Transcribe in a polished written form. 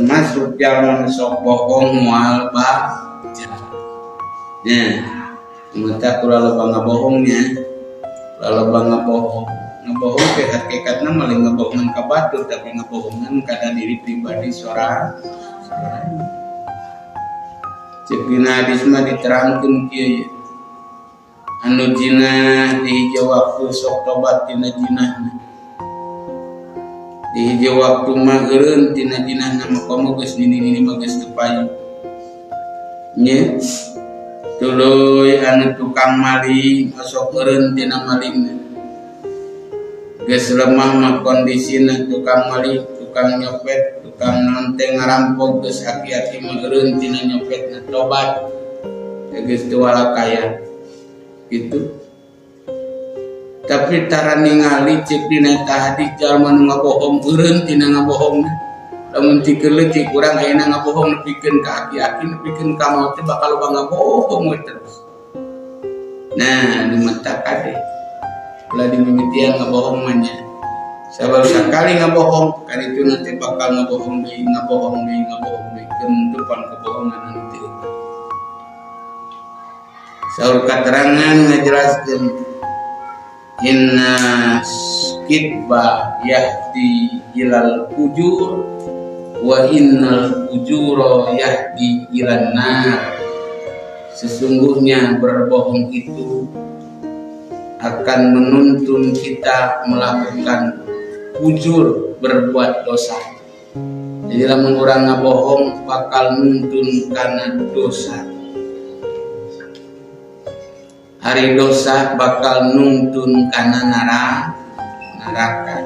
termasuk jalan sok bohong mual baca. Nah, mata kula loba ngabohongnya, loba ngabohong. Ngabohong ke hakikatna maling ngabohongan ka batur tapi ngabohongan kada diri pribadi sorang. Cek dina hadis mah diterangkeun kieu anu jinah di hijau waktu sok tobat tina jinahna. Di hijau waktu mah eureun tina jinahna mah komo geus nini mah geus teu payu. Nya tuluy anu tukang maling masuk eureun tina malingna. Geus lemah mah kondisina tukang maling, tukang nyopet, tukang nanteng ngarampok geus aki-aki mah eureun tina nyopetna tobat. Geus teu walakaya. Gitu. Tapi tara ningali cek dina hadis jalma nu ngabohong eureun tina ngabohongna. Lamun tikeun leutik urang ayeuna ngabohong nepikeun ka aki-aki nepikeun ka maot teh bakal loba ngabohong we terus. Nah, di mata kade. Ulah dimimitian ngabohong mah nya. Sabab sakali ngabohong kan itu nanti bakal ngabohong deui keun depan kebohongan nanti. Saur katerangan ngajelaskeun inna kitba yahdi ilal fujur wa innal fujura yahdi ilan nar. Sesungguhnya berbohong itu akan menuntun kita melakukan fujur, berbuat dosa. Jadi lamun urang ngabohong bakal nuntun kana dosa. Hari dosa bakal nuntun kana neraka.